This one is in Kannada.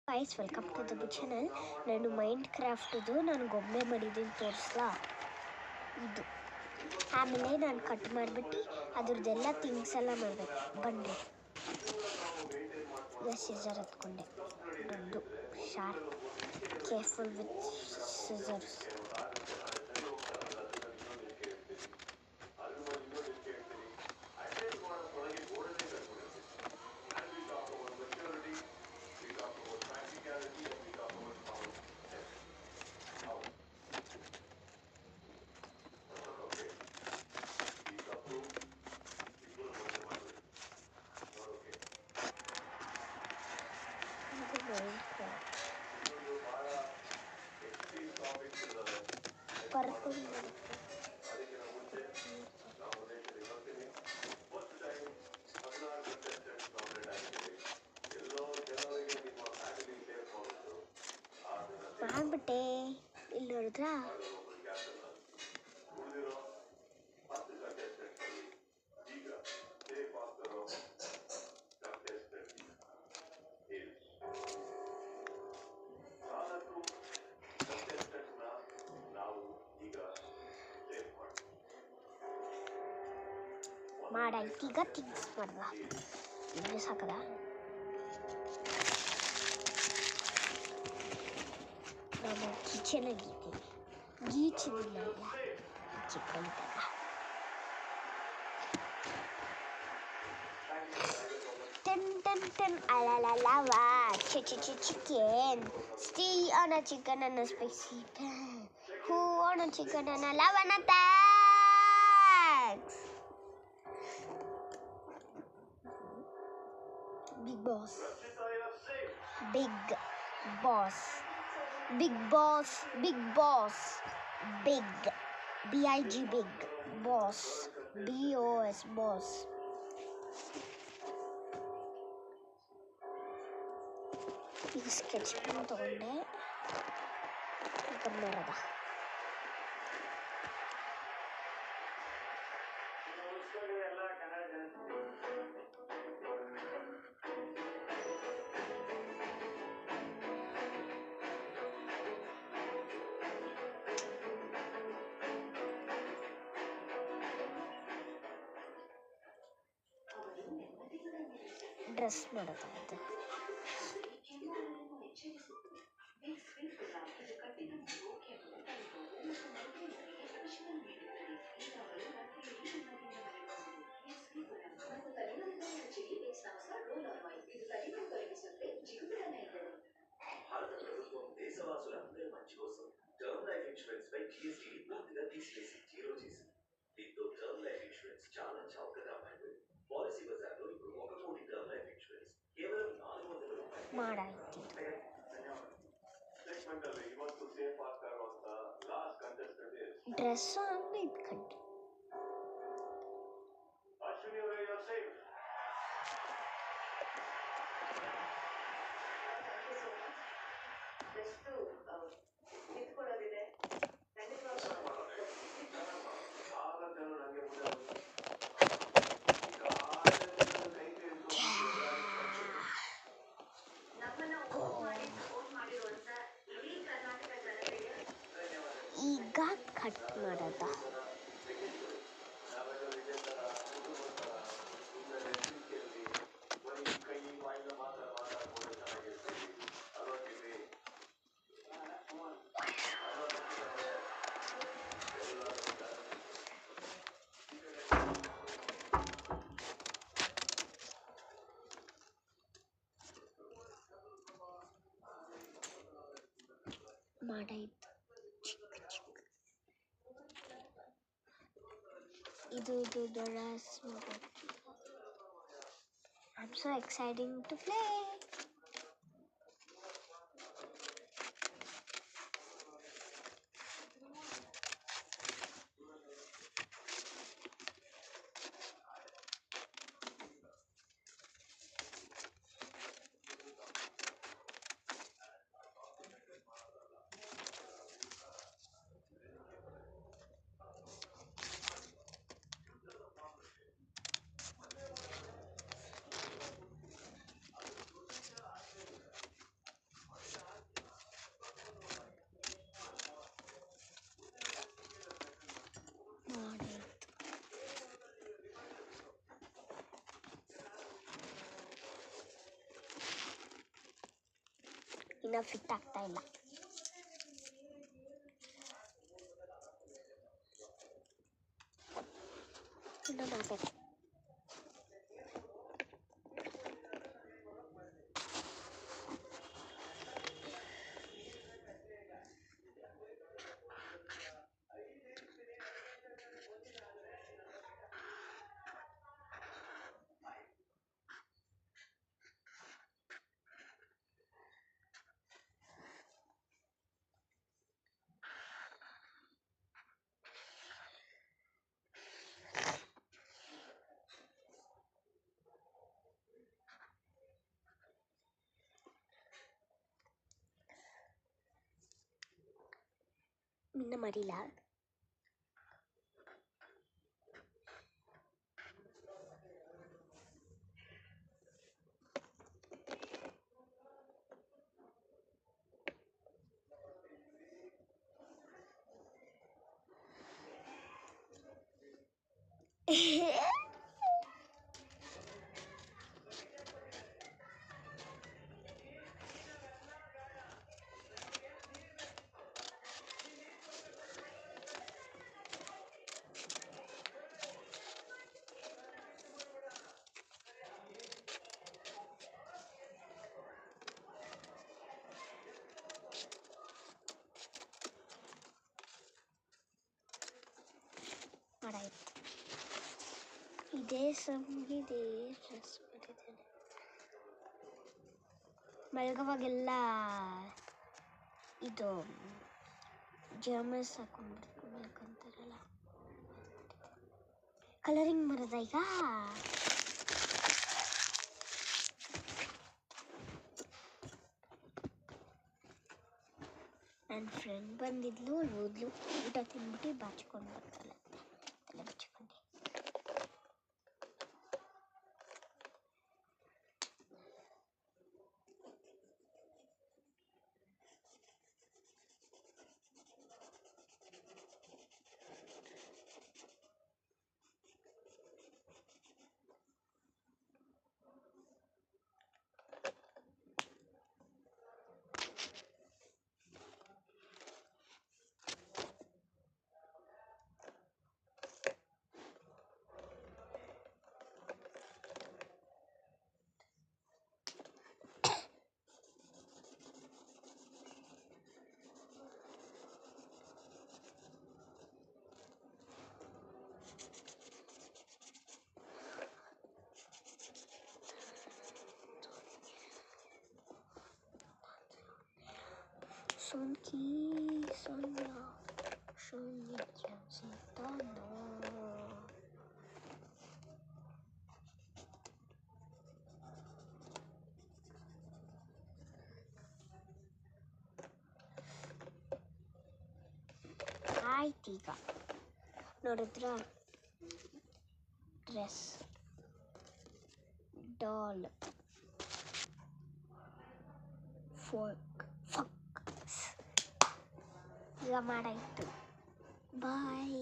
Guys welcome to the channel. ನಾನು ಮೈಂಡ್ ಕ್ರಾಫ್ಟ್ದು ನಾನು ಗೊಂಬೆ ಮಾಡಿದ್ದೀನಿ ತೋರಿಸ್ಲಾ. ಇದು ಆಮೇಲೆ ನಾನು ಕಟ್ ಮಾಡಿಬಿಟ್ಟು ಅದ್ರದ್ದೆಲ್ಲ ಥಿಂಗ್ಸ್ ಎಲ್ಲ ಮಾಡಬೇಕು. ಬನ್ನಿ. ಈಗ ಸಿಸರ್ ಎತ್ಕೊಂಡೆ, ದೊಡ್ಡ ಶಾರ್ಪ್, ಕೇರ್ಫುಲ್ ವಿತ್ ಸಿಸರ್ಸ್. ಮಾಡ್ಬಿಟ್ಟೆ. ಇಲ್ಲಿ ನೋಡಿದ್ರಾ, ಮಾಡಾಯ್ತು. ಈಗ ಥಿಂಗ್ಸ್ ಮಾಡ್ದ ಇನ್ನು ಸಾಕದ. ನಾನು ಕಿಚನಾಗಿ ಗೀಚಿದಿಲ್ಲ, ಚಿಕ್ಕಂತಲ್ಲ. Alalalawa, chicken. Stay on a chicken and a spicy pan. Who on a chicken and a lava and attacks? Big boss. Big boss. Big boss. Big boss. Big. B-I-G big. Boss. B-O-S boss. ಈಗ ಸ್ಕೆಚ್ ಪೆನ್ ತಗೊಂಡೆ, ಕಮ್ಮರದ ಡ್ರೆಸ್ ಮಾಡೋದಾಗುತ್ತೆ. భారత ప్రభుత్వం దేశవాసులందరి మంచి కోసం టర్మ్ లైఫ్ ఇన్సూరెన్స్ పై జీఎస్టీ పూర్తిగా తీసివేసి జీరో చేసింది. దీంతో టర్మ్ లైఫ్ ఇన్సూరెన్స్ చాలా చౌకగా మారింది. పాలసీ బజార్లో ఇప్పుడు 1 కోటి టర్మ్ లైఫ్ ఇన్సూరెన్స్ కేవలం 400 రూపాయలు. ಮಾಡಾಯ್ತು. ಡ್ರೆಸ್ ಅಂದ್ರೆ ಇಟ್ಕೊಂಡು ಈಗ ಕಟ್ ಮಾಡೋದ. ಮಾಡಾಯ್ತು. ಇದು ಡ್ರೆಸ್ ಮಾಡೋದು. I'm so excited to play. ಇನ್ನು ಫಿಟ್ ಆಗ್ತಾ ಇಲ್ಲ. ಇನ್ನು ಮಾಡಬೇಕು. ಇನ್ನು ಮಾಡಿಲ್ಲ. ಮಾಡಾಯ್ತು. ಇದೇ ಸಂಗಿದೆ ಡ್ರೆಸ್ ಮಾಡಿದ್ದೇನೆ. ಮಲಗುವಾಗೆಲ್ಲ ಇದು ಜರ್ಮಸ್ ಹಾಕೊಂಡ್ಬಿಡ್ಕೊಂತಾರಲ್ಲ. ಕಲರಿಂಗ್ ಬರೋದ ಈಗ? ನನ್ನ ಫ್ರೆಂಡ್ ಬಂದಿದ್ಲು, ಹೋದ್ಲು. ಊಟ ತಿಂದ್ಬಿಟ್ಟು ಬಾಚ್ಕೊಂಡು ಬರ್ತಾಳೆ. ತಲೆ ಬಚ್ಕೊಂಡು Son chi sogna, sogni chiamano. ಆಯ್ತೀಗ ನೋಡಿದ್ರ ಡ್ರೆಸ್, ಡಾಲ್, ಫೋರ್ಕ್, ಫಕ್ ಈಗ ಮಾಡಾಯ್ತು. ಬಾಯ್.